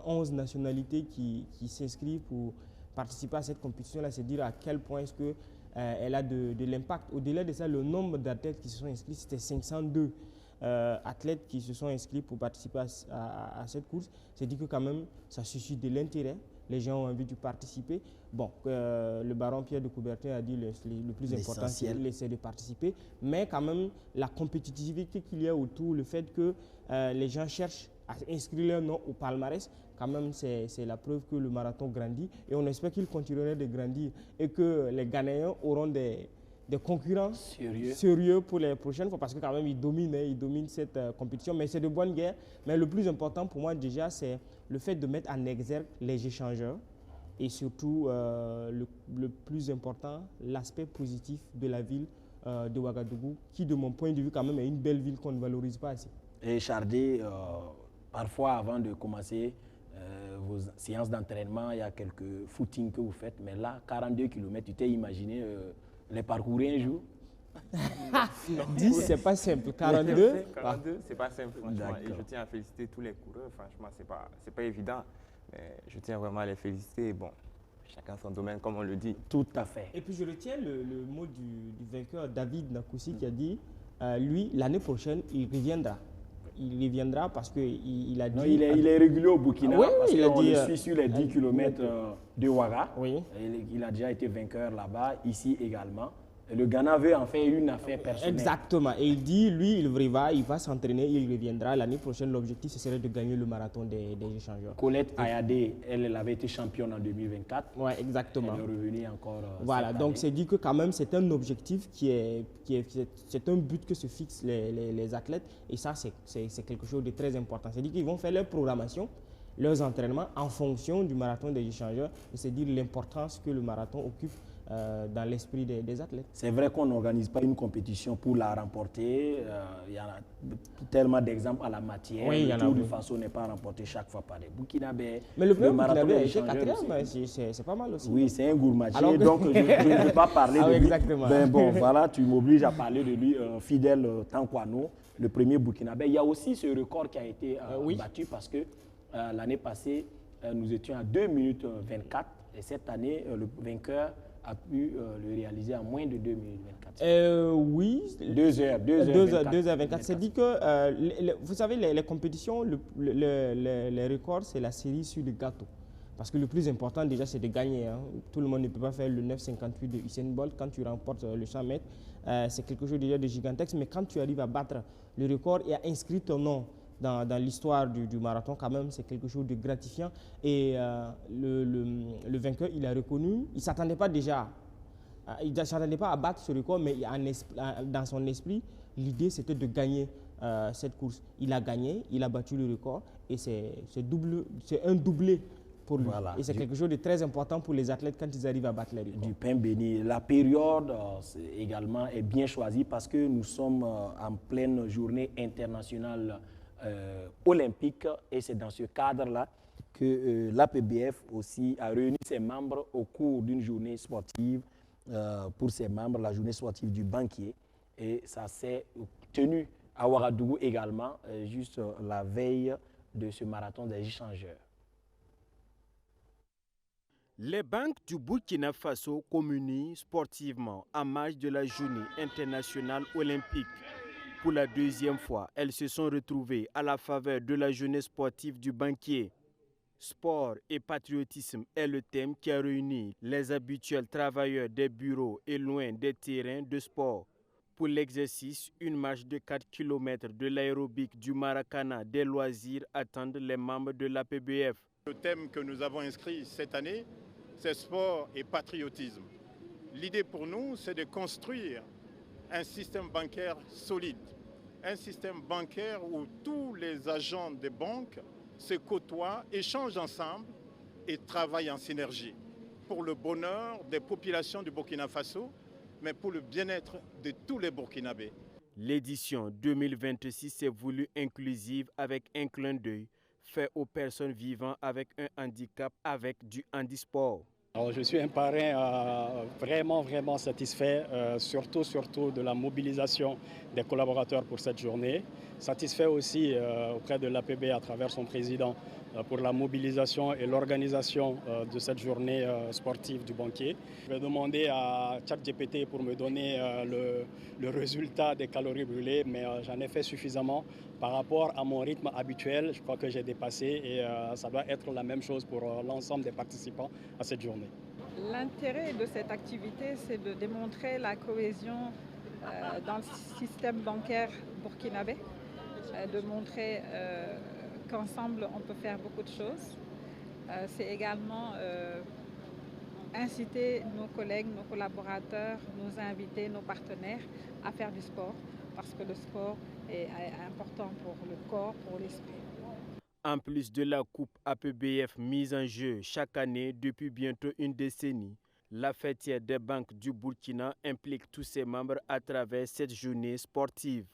11 nationalités qui s'inscrivent pour participer à cette compétition-là, c'est dire à quel point est-ce qu'elle a de l'impact. Au-delà de ça, le nombre d'athlètes qui se sont inscrits, c'était 502. Athlètes qui se sont inscrits pour participer à cette course, c'est dit que quand même ça suscite de l'intérêt, les gens ont envie de participer. Bon, le baron Pierre de Coubertin a dit le plus important c'est de participer, mais quand même la compétitivité qu'il y a autour, le fait que les gens cherchent à inscrire leur nom au palmarès, quand même c'est la preuve que le marathon grandit et on espère qu'il continuera de grandir et que les Ghanéens auront des concurrents sérieux pour les prochaines fois parce que quand même ils dominent cette compétition, mais c'est de bonne guerre. Mais le plus important pour moi déjà c'est le fait de mettre en exergue les échangeurs et surtout le plus important, l'aspect positif de la ville de Ouagadougou qui de mon point de vue quand même est une belle ville qu'on ne valorise pas assez. Et Chardé, parfois avant de commencer vos séances d'entraînement, il y a quelques footings que vous faites, mais là 42 km, tu t'es imaginé les parcourir un jour? 10, c'est pas simple. 42, c'est pas simple, franchement. Et je tiens à féliciter tous les coureurs. Franchement, c'est pas évident. Mais je tiens vraiment à les féliciter. Bon, chacun son domaine, comme on le dit. Tout à fait. Et puis, je retiens le mot du vainqueur, David Nakoussi, qui a dit lui, l'année prochaine, il reviendra. Il reviendra parce qu'il a dit... Non, il est régulier au Burkina parce qu'on le suit sur les 10 km km de Ouaga. Oui. Il a déjà été vainqueur là-bas, ici également. Et le Ghana veut en faire une affaire personnelle. Exactement. Et il dit, lui, il va s'entraîner, il reviendra. L'année prochaine, l'objectif, ce serait de gagner le marathon des échangeurs. Colette Ayadé, elle avait été championne en 2024. Oui, Elle exactement. est revenue encore voilà, donc c'est dit que quand même, c'est un objectif c'est un but que se fixent les athlètes. Et ça, c'est quelque chose de très important. C'est dit qu'ils vont faire leur programmation, leurs entraînements en fonction du marathon des échangeurs. Et c'est dire l'importance que le marathon occupe dans l'esprit des athlètes. C'est vrai qu'on n'organise pas une compétition pour la remporter. Il y a tellement d'exemples à la matière. Oui, le Tour du Faso n'est pas remporté chaque fois par les Burkinabés. Mais le premier Burkinabé a été échangeurs 4e, c'est pas mal aussi. Oui, c'est un gourmagé, donc je ne veux pas parler de lui. Exactement. Ben bon, voilà, tu m'obliges à parler de lui, Fidèle Tankwano, le premier Burkinabé. Il y a aussi ce record qui a été battu parce que l'année passée, nous étions à 2 minutes 24 et cette année, le vainqueur a pu le réaliser en moins de 2 minutes 24. Oui. 2h24. C'est dit que, vous savez, les compétitions, les records, c'est la série sur le gâteau. Parce que le plus important, déjà, c'est de gagner. Hein. Tout le monde ne peut pas faire le 9,58 de Usain Bolt. Quand tu remportes le 100 mètres, c'est quelque chose déjà de gigantesque. Mais quand tu arrives à battre le record et à inscrire ton nom dans l'histoire du marathon, quand même, c'est quelque chose de gratifiant. Et le vainqueur, il a reconnu, il ne s'attendait pas déjà, il ne s'attendait pas à battre ce record, mais dans son esprit, l'idée, c'était de gagner cette course. Il a gagné, il a battu le record, et c'est un doublé pour lui. Voilà. Et c'est quelque chose de très important pour les athlètes quand ils arrivent à battre les records. Du pain béni. La période également est bien choisie parce que nous sommes en pleine journée internationale olympique et c'est dans ce cadre-là que l'APBF aussi a réuni ses membres au cours d'une journée sportive pour ses membres, la journée sportive du banquier, et ça s'est tenu à Ouagadougou également, juste la veille de ce marathon des échangeurs. Les banques du Burkina Faso communient sportivement en marge de la journée internationale olympique. Pour la deuxième fois, elles se sont retrouvées à la faveur de la journée sportive du banquier. Sport et patriotisme est le thème qui a réuni les habituels travailleurs des bureaux et loin des terrains de sport. Pour l'exercice, une marche de 4 km de l'aérobic du Maracana des loisirs attendent les membres de l'APBF. Le thème que nous avons inscrit cette année, c'est sport et patriotisme. L'idée pour nous, c'est de construire un système bancaire solide, un système bancaire où tous les agents des banques se côtoient, échangent ensemble et travaillent en synergie pour le bonheur des populations du Burkina Faso, mais pour le bien-être de tous les Burkinabés. L'édition 2026 s'est voulue inclusive avec un clin d'œil fait aux personnes vivant avec un handicap avec du handisport. Alors, je suis un parrain vraiment satisfait, surtout de la mobilisation des collaborateurs pour cette journée. Satisfait aussi auprès de l'APB à travers son président pour la mobilisation et l'organisation de cette journée sportive du banquier. Je vais demander à ChatGPT pour me donner le résultat des calories brûlées, mais j'en ai fait suffisamment par rapport à mon rythme habituel. Je crois que j'ai dépassé et ça doit être la même chose pour l'ensemble des participants à cette journée. L'intérêt de cette activité, c'est de démontrer la cohésion dans le système bancaire burkinabé, de montrer qu'ensemble on peut faire beaucoup de choses. C'est également inciter nos collègues, nos collaborateurs, nos invités, nos partenaires à faire du sport, parce que le sport est important pour le corps, pour l'esprit. En plus de la Coupe APBF mise en jeu chaque année depuis bientôt une décennie, la fêtière des banques du Burkina implique tous ses membres à travers cette journée sportive.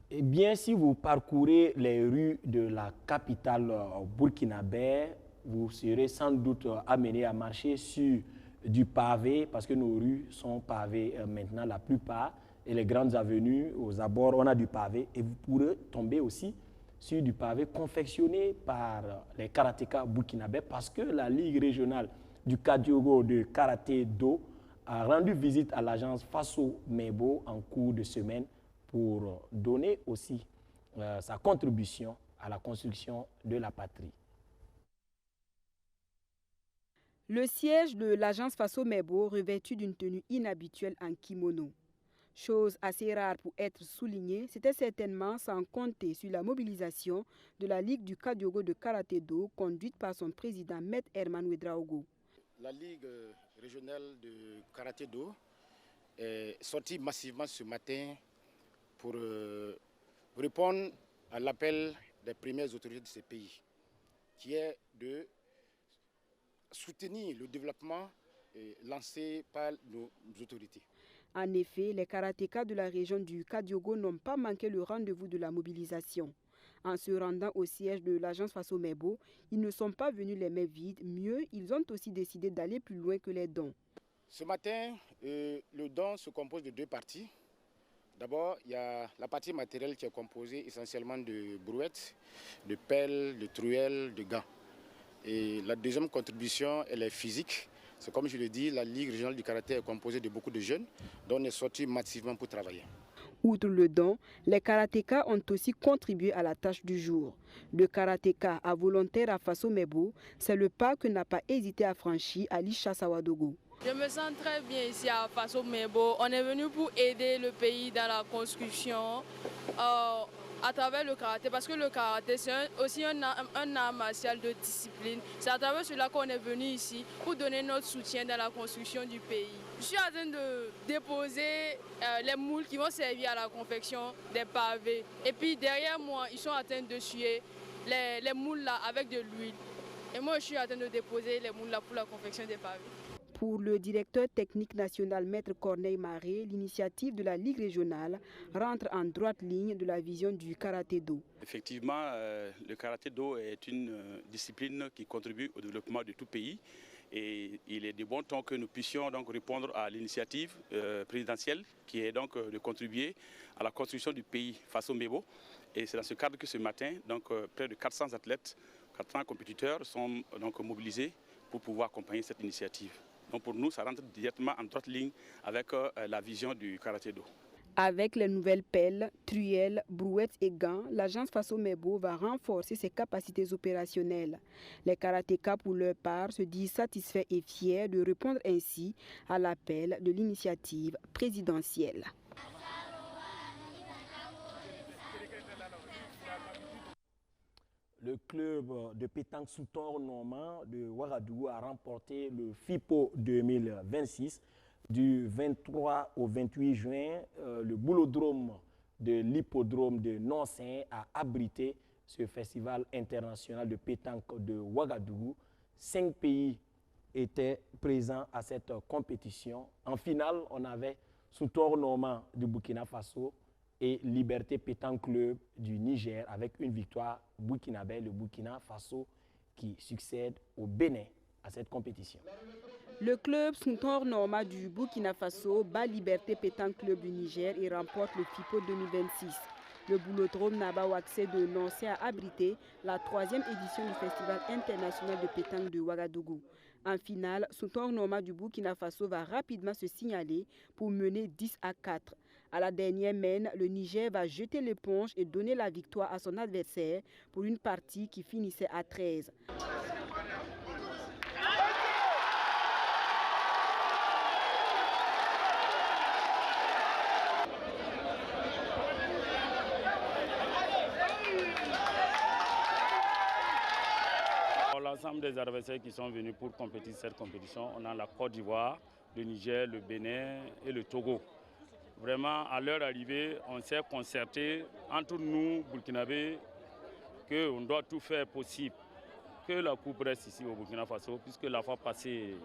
Eh bien, si vous parcourez les rues de la capitale burkinabé, vous serez sans doute amené à marcher sur du pavé, parce que nos rues sont pavées maintenant la plupart, et les grandes avenues, aux abords, on a du pavé, et vous pourrez tomber aussi sur du pavé confectionné par les karatékas burkinabés, parce que la Ligue régionale du Kadiogo de karaté-do a rendu visite à l'agence Faso Mebo en cours de semaine pour donner aussi sa contribution à la construction de la patrie. Le siège de l'agence Faso Mebo revêtu d'une tenue inhabituelle en kimono. Chose assez rare pour être soulignée, c'était certainement sans compter sur la mobilisation de la Ligue du Kadiogo de karaté-do conduite par son président Maître Herman Ouedraogo. La Ligue régionale de karaté-do est sortie massivement ce matin pour répondre à l'appel des premières autorités de ce pays, qui est de soutenir le développement lancé par nos autorités. En effet, les karatékas de la région du Kadiogo n'ont pas manqué le rendez-vous de la mobilisation. En se rendant au siège de l'agence Faso Mebo, ils ne sont pas venus les mains vides. Mieux, ils ont aussi décidé d'aller plus loin que les dons. Ce matin, le don se compose de deux parties. D'abord, il y a la partie matérielle qui est composée essentiellement de brouettes, de pelles, de truelles, de gants. Et la deuxième contribution, elle est physique. C'est comme je le dis, la Ligue régionale du karaté est composée de beaucoup de jeunes dont on est sorti massivement pour travailler. Outre le don, les karatékas ont aussi contribué à la tâche du jour. De karatéka à volontaire à Faso Mebo, c'est le pas que n'a pas hésité à franchir Alisha Sawadogo. Je me sens très bien ici à Faso Mebo. On est venu pour aider le pays dans la construction à travers le karaté, parce que le karaté c'est aussi un art martial de discipline. C'est à travers cela qu'on est venu ici pour donner notre soutien dans la construction du pays. Je suis en train de déposer les moules qui vont servir à la confection des pavés. Et puis derrière moi, ils sont en train de suer les moules là avec de l'huile. Et moi, je suis en train de déposer les moules là pour la confection des pavés. Pour le directeur technique national Maître Corneille Maré, l'initiative de la Ligue régionale rentre en droite ligne de la vision du karaté-do. Effectivement, le karaté-do est une discipline qui contribue au développement de tout pays. Et il est de bon temps que nous puissions donc répondre à l'initiative présidentielle qui est donc de contribuer à la construction du pays Faso Mebo. Et c'est dans ce cadre que ce matin, donc, près de 400 athlètes, 400 compétiteurs sont donc mobilisés pour pouvoir accompagner cette initiative. Donc pour nous, ça rentre directement en droite ligne avec la vision du karaté-do. Avec les nouvelles pelles, truelles, brouettes et gants, l'agence Faso Mebo va renforcer ses capacités opérationnelles. Les karatékas, pour leur part, se disent satisfaits et fiers de répondre ainsi à l'appel de l'initiative présidentielle. Le club de pétanque sous tort normand de Ouagadougou a remporté le FIPO 2026. Du 23 au 28 juin, le boulodrome de l'hippodrome de Nonsin a abrité ce festival international de pétanque de Ouagadougou. 5 pays étaient présents à cette compétition. En finale, on avait Soutor Normand du Burkina Faso et Liberté Pétanque Club du Niger avec une victoire burkinabé, le Burkina Faso qui succède au Bénin à cette compétition. Le club Soutor Normand du Burkina Faso bat Liberté Pétanque Club du Niger et remporte le FIPO 2026. Le boulodrome Naba-Ouaxé de Nancy a abrité la 3e édition du Festival international de pétanque de Ouagadougou. En finale, Soutor Normand du Burkina Faso va rapidement se signaler pour mener 10-4. À la dernière mène, le Niger va jeter l'éponge et donner la victoire à son adversaire pour une partie qui finissait à 13. L'ensemble des adversaires qui sont venus pour compétir cette compétition, on a la Côte d'Ivoire, le Niger, le Bénin et le Togo. Vraiment, à leur arrivée, on s'est concerté entre nous, Burkinabés, qu'on doit tout faire possible, que la coupe reste ici au Burkina Faso, puisque la fois passée,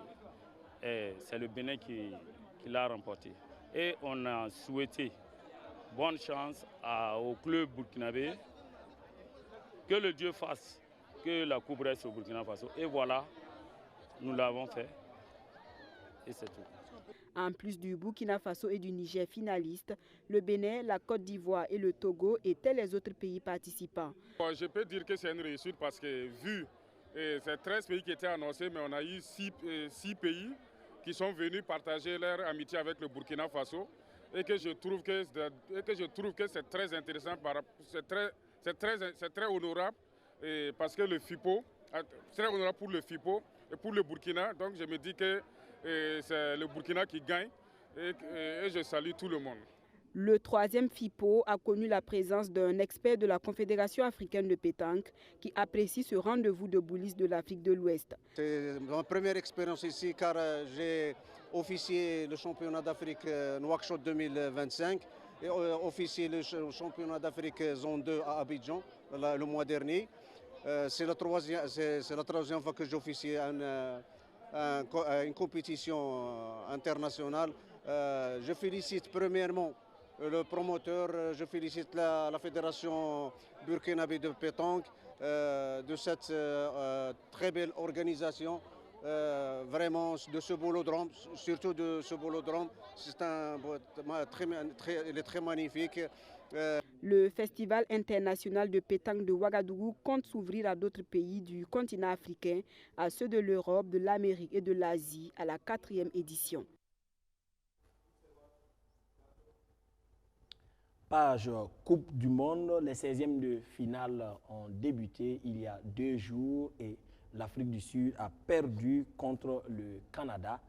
c'est le Bénin qui l'a remporté. Et on a souhaité bonne chance au club burkinabé, que le Dieu fasse que la coupe reste au Burkina Faso. Et voilà, nous l'avons fait. Et c'est tout. En plus du Burkina Faso et du Niger finalistes, le Bénin, la Côte d'Ivoire et le Togo étaient les autres pays participants. Je peux dire que c'est une réussite parce que vu ces 13 pays qui étaient annoncés, mais on a eu 6 pays qui sont venus partager leur amitié avec le Burkina Faso et que je trouve que c'est très intéressant, c'est très honorable. Parce que le FIPO, c'est très honorable pour le FIPO et pour le Burkina. Donc je me dis que c'est le Burkina qui gagne et je salue tout le monde. Le 3e FIPO a connu la présence d'un expert de la Confédération africaine de pétanque qui apprécie ce rendez-vous de boulistes de l'Afrique de l'Ouest. C'est ma première expérience ici car j'ai officié le championnat d'Afrique Nouakchott 2025 et officié le championnat d'Afrique zone 2 à Abidjan le mois dernier. C'est la troisième fois que j'officie à une compétition internationale. Je félicite premièrement le promoteur, je félicite la Fédération burkinabé de pétanque de cette très belle organisation. Vraiment de ce bolodrome, surtout de ce bolodrome, il est très magnifique. Le Festival international de pétanque de Ouagadougou compte s'ouvrir à d'autres pays du continent africain, à ceux de l'Europe, de l'Amérique et de l'Asie, à la 4e édition. Page Coupe du Monde, les 16e de finale ont débuté il y a 2 jours et l'Afrique du Sud a perdu contre le Canada.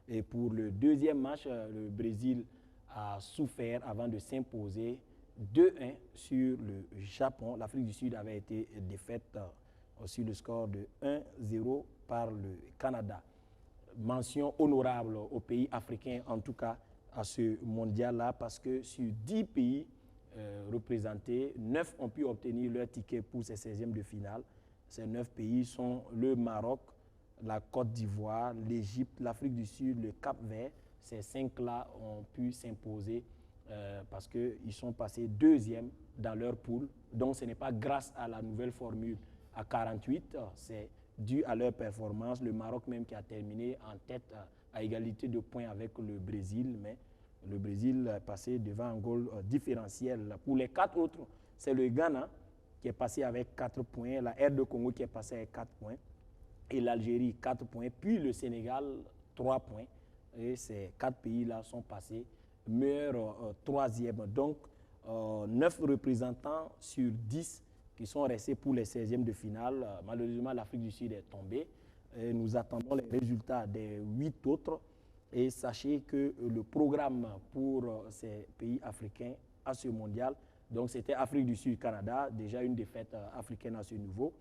Et pour le deuxième match, le Brésil a souffert avant de s'imposer 2-1 sur le Japon. L'Afrique du Sud avait été défaite sur le score de 1-0 par le Canada. Mention honorable aux pays africains, en tout cas à ce mondial-là, parce que sur 10 pays représentés, 9 ont pu obtenir leur ticket pour ces 16e de finale. Ces 9 pays sont le Maroc, la Côte d'Ivoire, l'Égypte, l'Afrique du Sud, le Cap-Vert. Ces 5-là ont pu s'imposer parce qu'ils sont passés 2e dans leur poule. Donc ce n'est pas grâce à la nouvelle formule à 48, c'est dû à leur performance. Le Maroc même qui a terminé en tête à égalité de points avec le Brésil, mais le Brésil est passé devant un goal différentiel. Pour les 4 autres, c'est le Ghana qui est passé avec 4 points, la RD Congo qui est passé avec 4 points, et l'Algérie 4 points, puis le Sénégal 3 points. Et ces 4 pays-là sont passés meilleur 3e. Donc 9 représentants sur 10 qui sont restés pour les 16e de finale. Malheureusement, l'Afrique du Sud est tombée. Et nous attendons les résultats des 8 autres. Et sachez que le programme pour ces pays africains à ce mondial, donc c'était Afrique du Sud, Canada, déjà une défaite africaine à ce niveau.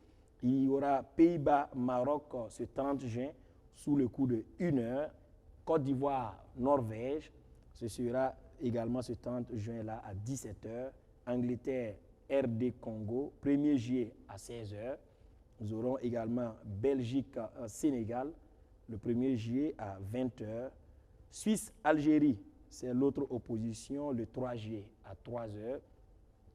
Il y aura Pays-Bas, Maroc ce 30 juin sous le coup de 1 heure. Côte d'Ivoire, Norvège, ce sera également ce 30 juin-là à 17 heures. Angleterre, RD Congo, 1er juillet à 16 heures. Nous aurons également Belgique, Sénégal, le 1er juillet à 20 heures. Suisse, Algérie, c'est l'autre opposition, le 3 juillet à 3 heures.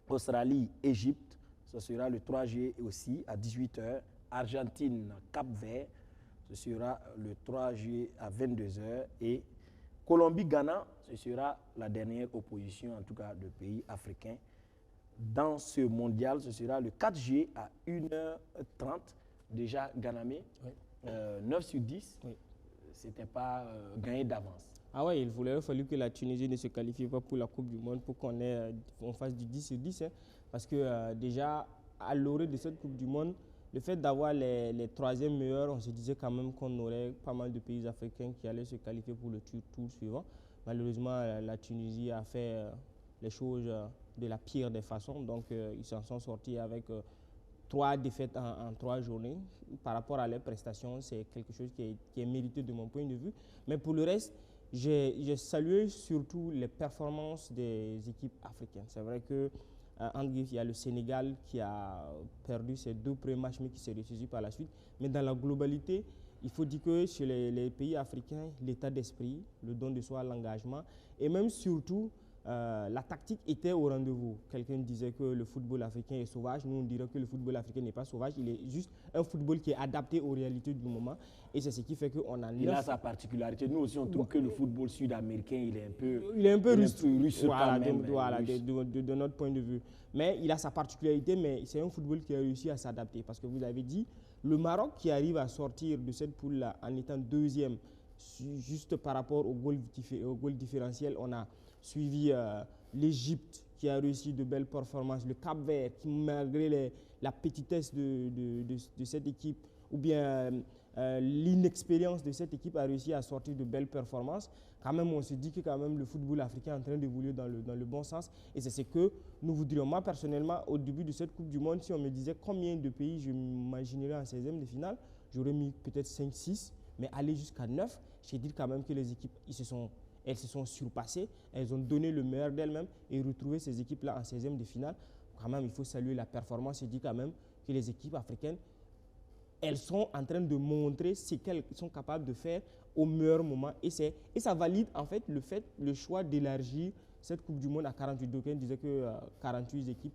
Australie, Égypte, ce sera le 3 juillet aussi à 18 heures. Argentine, Cap-Vert, ce sera le 3 juillet à 22 heures. Et Colombie, Ghana, ce sera la dernière opposition, en tout cas de pays africains. Dans ce mondial, ce sera le 4 juillet à 1h30. Déjà, Ghanamé, oui. 9 sur 10, oui. Ce n'était pas gagné d'avance. Ah ouais, il aurait fallu que la Tunisie ne se qualifie pas pour la Coupe du Monde pour qu'on fasse du 10 sur 10. Hein, parce que déjà, à l'orée de cette Coupe du Monde, le fait d'avoir les 3e meilleurs, on se disait quand même qu'on aurait pas mal de pays africains qui allaient se qualifier pour le tour suivant. Malheureusement, la Tunisie a fait les choses de la pire des façons. Donc, ils s'en sont sortis avec 3 défaites en 3 journées. Par rapport à leurs prestations, c'est quelque chose qui est mérité de mon point de vue. Mais pour le reste, j'ai salué surtout les performances des équipes africaines. C'est vrai que il y a le Sénégal qui a perdu ses 2 premiers matchs, mais qui s'est ressaisi par la suite. Mais dans la globalité, il faut dire que chez les pays africains, l'état d'esprit, le don de soi, l'engagement, et même surtout, la tactique était au rendez-vous. Quelqu'un disait que le football africain est sauvage. Nous, on dirait que le football africain n'est pas sauvage. Il est juste un football qui est adapté aux réalités du moment. Et c'est ce qui fait qu'on a... Il a sa particularité. Nous aussi, on trouve que le football sud-américain, il est un peu russe, voilà, de notre point de vue. Mais il a sa particularité, mais c'est un football qui a réussi à s'adapter. Parce que vous avez dit, le Maroc qui arrive à sortir de cette poule-là en étant 2e, juste par rapport au goal différentiel, on a suivi l'Égypte qui a réussi de belles performances, le Cap-Vert qui, malgré la petitesse de cette équipe ou bien l'inexpérience de cette équipe, a réussi à sortir de belles performances. Quand même, on se dit que quand même le football africain est en train d'évoluer dans le bon sens. Et c'est ce que nous voudrions. Moi, personnellement, au début de cette Coupe du Monde, si on me disait combien de pays je m'imaginerais en 16e de finale, j'aurais mis peut-être 5-6, mais aller jusqu'à 9, j'ai dit quand même que les équipes, elles se sont surpassées, elles ont donné le meilleur d'elles-mêmes et retrouvé ces équipes-là en 16e de finale. Quand même, il faut saluer la performance et dire quand même que les équipes africaines, elles sont en train de montrer ce qu'elles sont capables de faire au meilleur moment. Et ça valide en fait le choix d'élargir cette Coupe du Monde à 48. D'aucuns disaient que 48 équipes,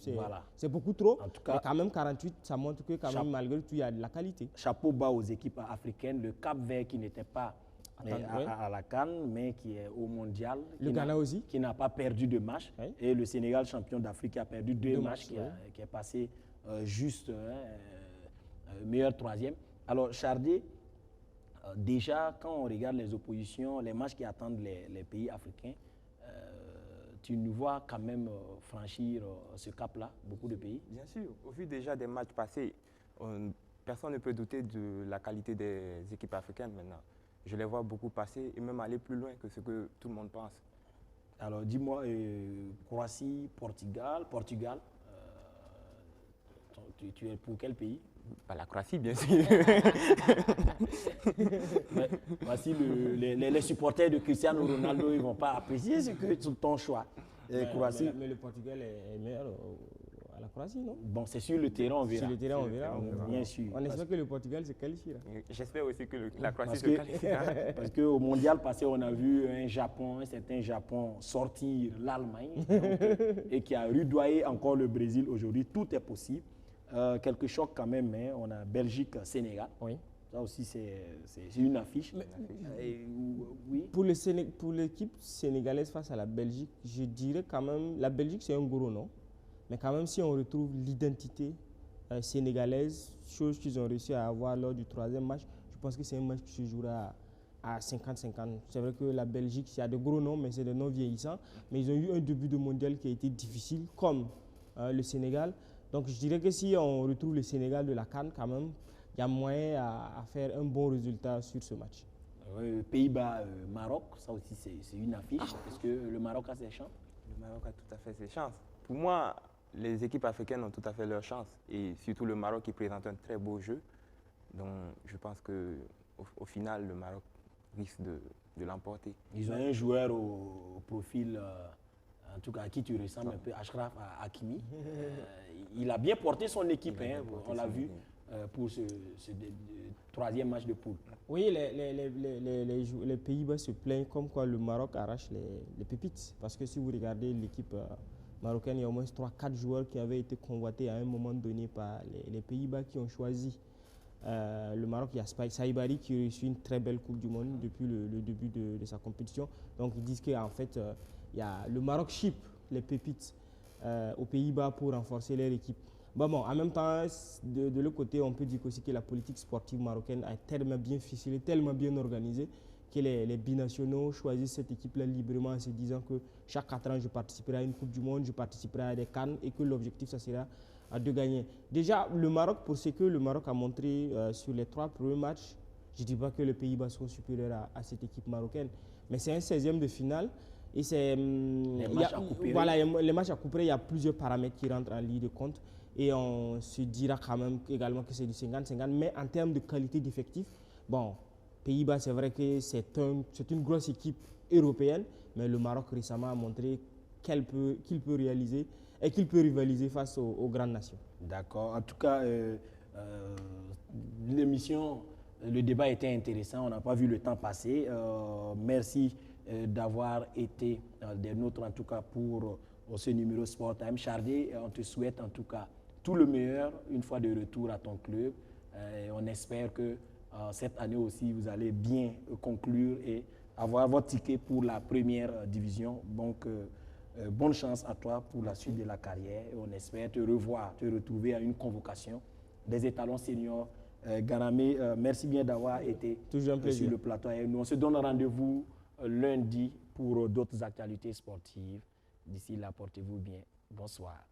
c'est beaucoup trop. En tout cas, mais quand même 48, ça montre que quand même, malgré tout, il y a de la qualité. Chapeau bas aux équipes africaines. Le Cap-Vert qui n'était pas à la CAN, mais qui est au mondial. Le Ghana aussi. Qui n'a pas perdu de match. Oui. Et le Sénégal, champion d'Afrique, qui a perdu deux matchs, qui est passé juste meilleur troisième. Alors, Chardé, déjà, quand on regarde les oppositions, les matchs qui attendent les pays africains, tu nous vois quand même franchir ce cap-là, beaucoup de pays? Bien sûr. Au vu déjà des matchs passés, personne ne peut douter de la qualité des équipes africaines maintenant. Je les vois beaucoup passer et même aller plus loin que ce que tout le monde pense. Alors dis-moi, Croatie, Portugal, tu es pour quel pays? La Croatie, bien sûr. Voici les supporters de Cristiano Ronaldo, ils ne vont pas apprécier ton choix. Croatie. Mais le Portugal est meilleur à la Croatie, non? Bon, c'est sur le terrain, on verra. Sur le terrain, on verra. Bien sûr. On espère que le Portugal se qualifie. J'espère aussi que la Croatie se qualifie. Parce qu'au mondial passé, un certain Japon sortir l'Allemagne et qui a rudoyé encore le Brésil aujourd'hui. Tout est possible. Quelques chocs quand même, hein. On a Belgique-Sénégal. Oui. Ça aussi, c'est une affiche. Oui. Pour l'équipe sénégalaise face à la Belgique, je dirais quand même, la Belgique c'est un gros nom, mais quand même si on retrouve l'identité sénégalaise, chose qu'ils ont réussi à avoir lors du troisième match, je pense que c'est un match qui se jouera à 50-50. C'est vrai que la Belgique, il y a de gros noms, mais c'est des noms vieillissants. Mais ils ont eu un début de mondial qui a été difficile, comme le Sénégal. Donc je dirais que si on retrouve le Sénégal de la CAN, quand même, il y a moyen à faire un bon résultat sur ce match. Pays-Bas-Maroc, ça aussi c'est une affiche. Est-ce que le Maroc a ses chances? Le Maroc a tout à fait ses chances. Pour moi, les équipes africaines ont tout à fait leur chance. Et surtout le Maroc qui présente un très beau jeu. Donc je pense qu'au final, le Maroc risque de l'emporter. Ils ont un joueur au profil... en tout cas, à qui tu ressembles un peu, Achraf Hakimi. Il a bien porté son équipe, on l'a vu, pour ce troisième match de poule. Oui, les Pays-Bas se plaignent comme quoi le Maroc arrache les pépites. Parce que si vous regardez l'équipe marocaine, il y a au moins 3-4 joueurs qui avaient été convoités à un moment donné par les Pays-Bas qui ont choisi le Maroc. Il y a Saïbari qui a reçu une très belle Coupe du Monde depuis le début de sa compétition. Donc ils disent qu'en fait, il y a le Maroc ship les pépites aux Pays-Bas pour renforcer leur équipe. Bon, en même temps, de l'autre côté, on peut dire aussi que la politique sportive marocaine est tellement bien ficelée, tellement bien organisée, que les binationaux choisissent cette équipe-là librement en se disant que chaque 4 ans, je participerai à une Coupe du Monde, je participerai à des CAN et que l'objectif, ça sera de gagner. Déjà, le Maroc, pour ce que le Maroc a montré sur les 3 premiers matchs, je ne dis pas que les Pays-Bas sont supérieurs à cette équipe marocaine, mais c'est un 16e de finale. Et c'est les matchs à couper, il y a plusieurs paramètres qui rentrent en ligne de compte et on se dira quand même également que c'est du 50-50, mais en termes de qualité d'effectif, bon, Pays-Bas, c'est vrai que c'est une grosse équipe européenne, mais le Maroc récemment a montré qu'il peut réaliser et qu'il peut rivaliser face aux grandes nations. D'accord. En tout cas, l'émission, le débat était intéressant, on n'a pas vu le temps passer. Merci d'avoir été des nôtres en tout cas pour ce numéro Sport Time. Chardé, on te souhaite en tout cas tout le meilleur une fois de retour à ton club. On espère que cette année aussi vous allez bien conclure et avoir votre ticket pour la première division. Donc bonne chance à toi pour la suite de la carrière. Et on espère te retrouver à une convocation des étalons seniors. Garamé, merci bien d'avoir été sur le plateau. Et nous on se donne rendez-vous lundi pour d'autres actualités sportives. D'ici là, portez-vous bien. Bonsoir.